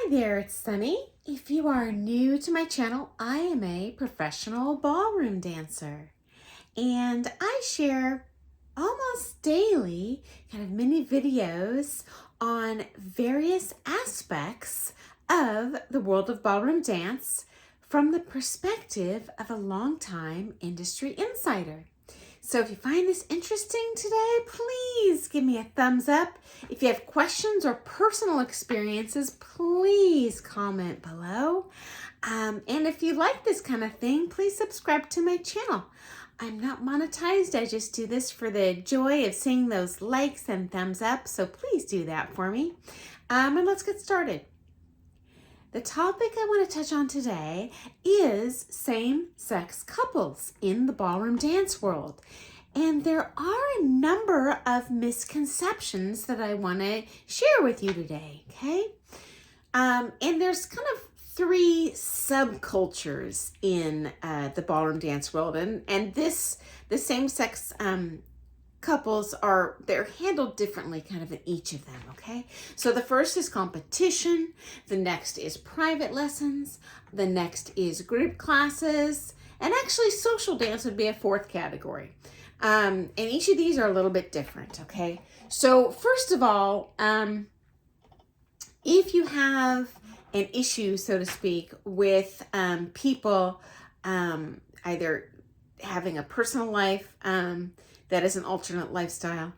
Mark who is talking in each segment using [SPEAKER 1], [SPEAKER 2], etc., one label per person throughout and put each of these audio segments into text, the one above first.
[SPEAKER 1] Hi there, it's Sunny. If you are new to my channel, I am a professional ballroom dancer and I share almost daily kind of mini videos on various aspects of the world of ballroom dance from the perspective of a longtime industry insider. So if you find this interesting today, please give me a thumbs up. If you have questions or personal experiences, please comment below. And if you like this kind of thing, please subscribe to my channel. I'm not monetized. I just do this for the joy of seeing those likes and thumbs up. So please do that for me. And let's get started. The topic I want to touch on today is same-sex couples in the ballroom dance world. And there are a number of misconceptions that I want to share with you today, okay? And there's kind of three subcultures in the ballroom dance world. And the same-sex couples they're handled differently kind of in each of them, okay? So the first is competition, the next is private lessons, the next is group classes, and actually social dance would be a fourth category. And each of these are a little bit different, okay? So first of all, if you have an issue, so to speak, with people either having a personal life that is an alternate lifestyle,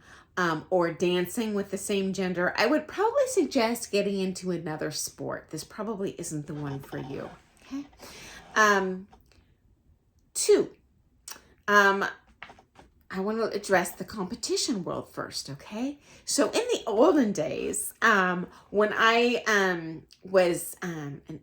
[SPEAKER 1] or dancing with the same gender, I would probably suggest getting into another sport. This probably isn't the one for you, okay? Two, I want to address the competition world first, okay? So in the olden days, when I was an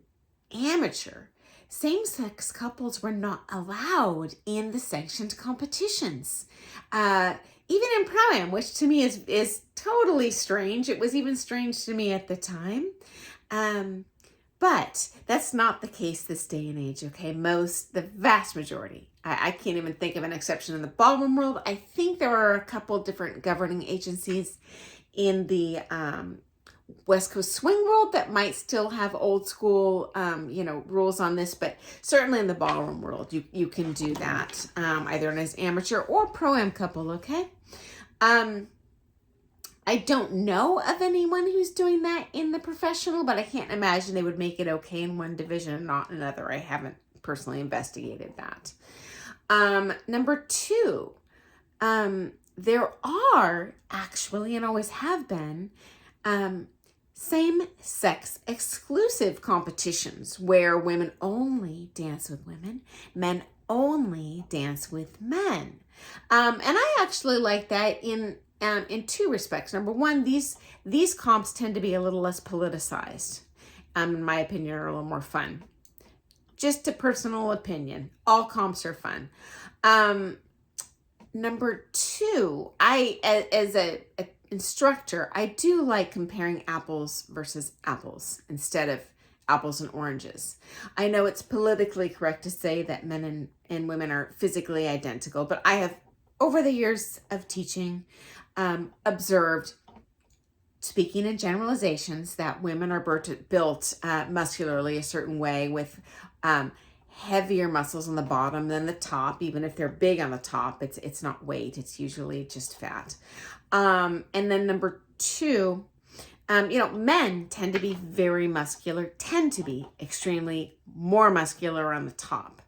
[SPEAKER 1] amateur, same-sex couples were not allowed in the sanctioned competitions. Even in Pro-Am, which to me is totally strange. It was even strange to me at the time. But that's not the case this day and age, okay? The vast majority. I can't even think of an exception in the ballroom world. I think there are a couple different governing agencies in the West Coast swing world that might still have old school, rules on this, but certainly in the ballroom world, you can do that, either as amateur or pro-am couple, okay? I don't know of anyone who's doing that in the professional, but I can't imagine they would make it okay in one division and not another. I haven't personally investigated that. Number two, there are actually, and always have been, same-sex exclusive competitions where women only dance with women, men only dance with men. And I actually like that in two respects. Number one, these comps tend to be a little less politicized, in my opinion, are a little more fun. Just a personal opinion. All comps are fun. Number two, as an instructor, I do like comparing apples versus apples instead of apples and oranges. I know it's politically correct to say that men and women are physically identical, but I have, over the years of teaching, observed, speaking in generalizations, that women are built muscularly a certain way with heavier muscles on the bottom than the top. Even if they're big on the top, it's not weight, it's usually just fat. And then number two, men tend to be very muscular, tend to be extremely more muscular on the top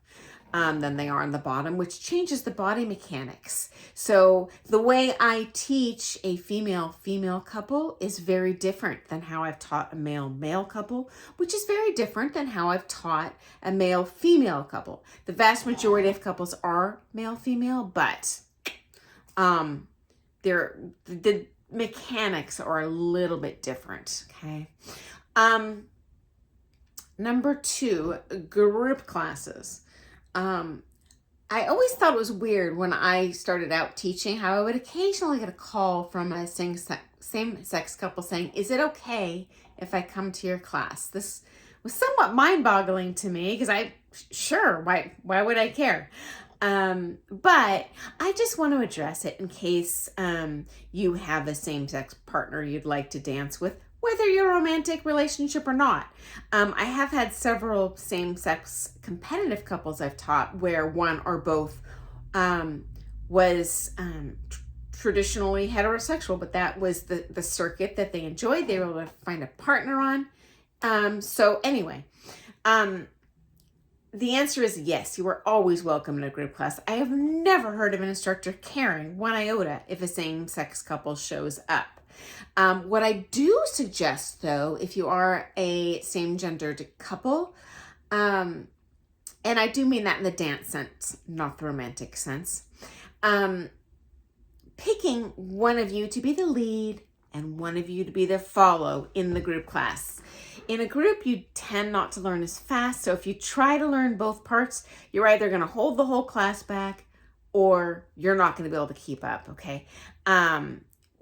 [SPEAKER 1] than they are on the bottom, which changes the body mechanics. So the way I teach a female-female couple is very different than how I've taught a male-male couple, which is very different than how I've taught a male-female couple. The vast majority of couples are male-female, but the mechanics are a little bit different, okay? Number two, group classes. I always thought it was weird when I started out teaching how I would occasionally get a call from a same-sex couple saying, "Is it okay if I come to your class?" This was somewhat mind-boggling to me because why would I care? But I just want to address it in case you have a same-sex partner you'd like to dance with whether you're a romantic relationship or not. I have had several same-sex competitive couples I've taught where one or both was traditionally heterosexual, but that was the circuit that they enjoyed. They were able to find a partner on. So anyway, the answer is yes, you are always welcome in a group class. I have never heard of an instructor caring one iota if a same-sex couple shows up. What I do suggest, though, if you are a same-gendered couple, and I do mean that in the dance sense, not the romantic sense, picking one of you to be the lead and one of you to be the follow in the group class. In a group, you tend not to learn as fast, so if you try to learn both parts, you're either going to hold the whole class back or you're not going to be able to keep up, okay?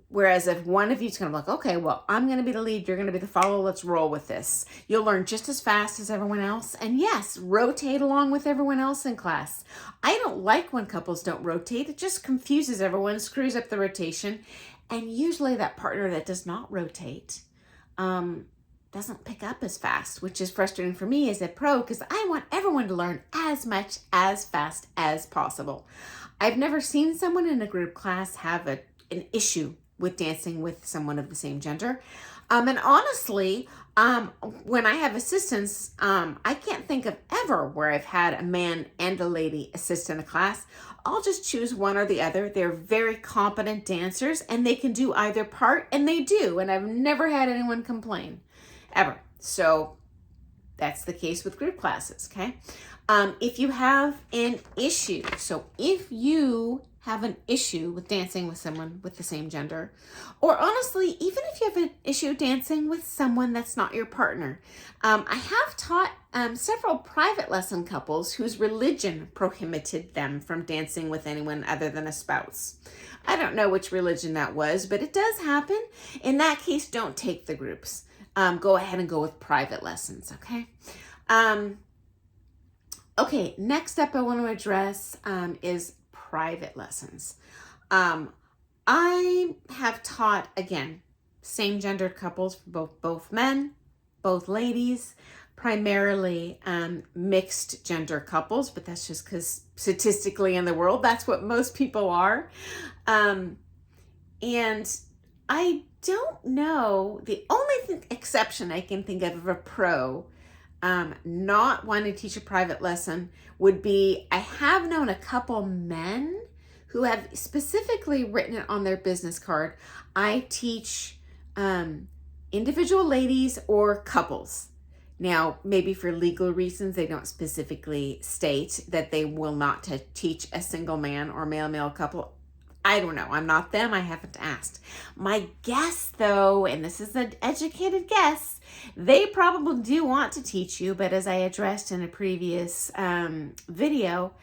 [SPEAKER 1] Whereas if one of you's going to be like, okay, well, I'm going to be the lead, you're going to be the follow, let's roll with this. You'll learn just as fast as everyone else. And yes, rotate along with everyone else in class. I don't like when couples don't rotate. It just confuses everyone, screws up the rotation. And usually that partner that does not rotate doesn't pick up as fast, which is frustrating for me as a pro because I want everyone to learn as much as fast as possible. I've never seen someone in a group class have an issue with dancing with someone of the same gender. And honestly, when I have assistants, I can't think of ever where I've had a man and a lady assist in a class. I'll just choose one or the other. They're very competent dancers and they can do either part, and they do. And I've never had anyone complain, ever. So that's the case with group classes, okay? If you have an issue, so if you have an issue with dancing with someone with the same gender, or honestly, even if you have an issue dancing with someone that's not your partner. I have taught several private lesson couples whose religion prohibited them from dancing with anyone other than a spouse. I don't know which religion that was, but it does happen. In that case, don't take the groups. Go ahead and go with private lessons, okay? Okay, next up I want to address is private lessons. I have taught, again, same-gendered couples, both men, both ladies, primarily mixed gender couples, but that's just because statistically in the world, that's what most people are. And I don't know, the only exception I can think of a pro not wanting to teach a private lesson would be, I have known a couple men who have specifically written it on their business card. I teach individual ladies or couples. Now, maybe for legal reasons, they don't specifically state that they will not teach a single man or male-male couple. I don't know. I'm not them. I haven't asked. My guess, though, and this is an educated guess, they probably do want to teach you, but as I addressed in a previous video,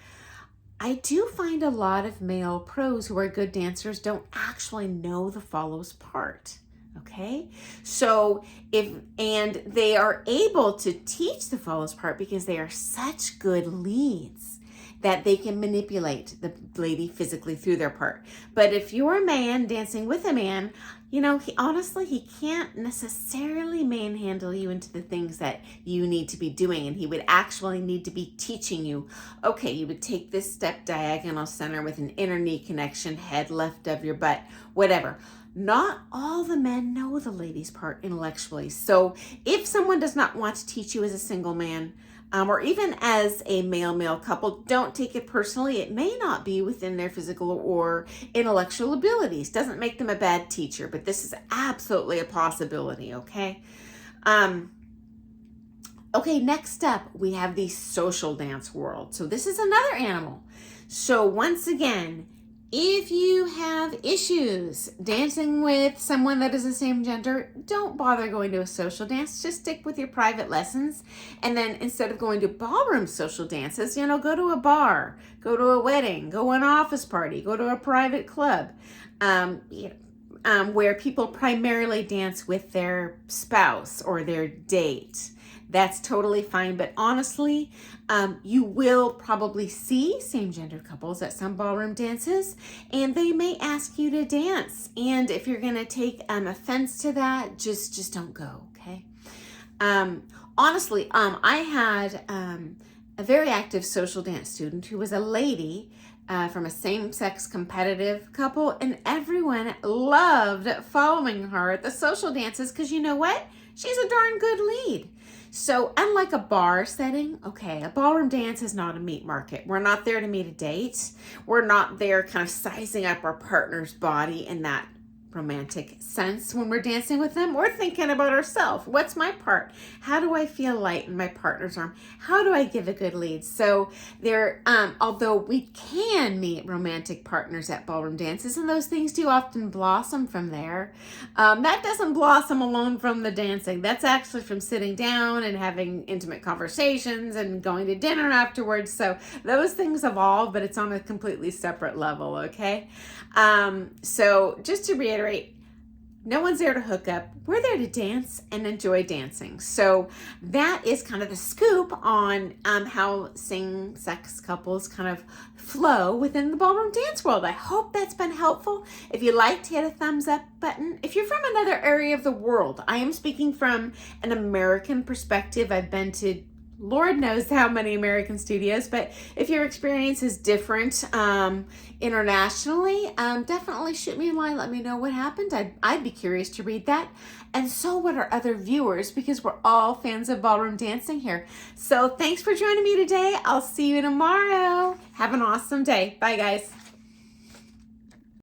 [SPEAKER 1] I do find a lot of male pros who are good dancers don't actually know the follows part. Okay, so and they are able to teach the follows part because they are such good leads that they can manipulate the lady physically through their part. But if you're a man dancing with a man, you know, he can't necessarily manhandle you into the things that you need to be doing, and he would actually need to be teaching you, okay, you would take this step diagonal center with an inner knee connection, head left of your butt, whatever. Not all the men know the lady's part intellectually. So if someone does not want to teach you as a single man, or even as a male-male couple, don't take it personally. It may not be within their physical or intellectual abilities. Doesn't make them a bad teacher, but this is absolutely a possibility, okay? Okay, next up, we have the social dance world. So this is another animal. So once again, if you have issues dancing with someone that is the same gender, don't bother going to a social dance. Just stick with your private lessons. And then instead of going to ballroom social dances, you know, go to a bar, go to a wedding, go to an office party, go to a private club. You know, where people primarily dance with their spouse or their date. That's totally fine. But honestly, you will probably see same-gender couples at some ballroom dances, and they may ask you to dance. And if you're going to take offense to that, just don't go, okay? Honestly, I had a very active social dance student who was a lady from a same-sex competitive couple, and everyone loved following her at the social dances because you know what? She's a darn good lead. So unlike a bar setting, okay, a ballroom dance is not a meat market. We're not there to meet a date. We're not there kind of sizing up our partner's body in that romantic sense when we're dancing with them. We're thinking about ourselves. What's my part? How do I feel light in my partner's arm? How do I give a good lead? So there, although we can meet romantic partners at ballroom dances, and those things do often blossom from there, that doesn't blossom alone from the dancing. That's actually from sitting down and having intimate conversations and going to dinner afterwards. So those things evolve, but it's on a completely separate level, okay? So just to reiterate, no one's there to hook up. We're there to dance and enjoy dancing. So that is kind of the scoop on how same-sex couples kind of flow within the ballroom dance world. I hope that's been helpful. If you liked, hit a thumbs up button. If you're from another area of the world, I am speaking from an American perspective. I've been to Lord knows how many American studios, but if your experience is different internationally, definitely shoot me a line. Let me know what happened. I'd be curious to read that. And so would our other viewers, because we're all fans of ballroom dancing here. So thanks for joining me today. I'll see you tomorrow. Have an awesome day. Bye, guys.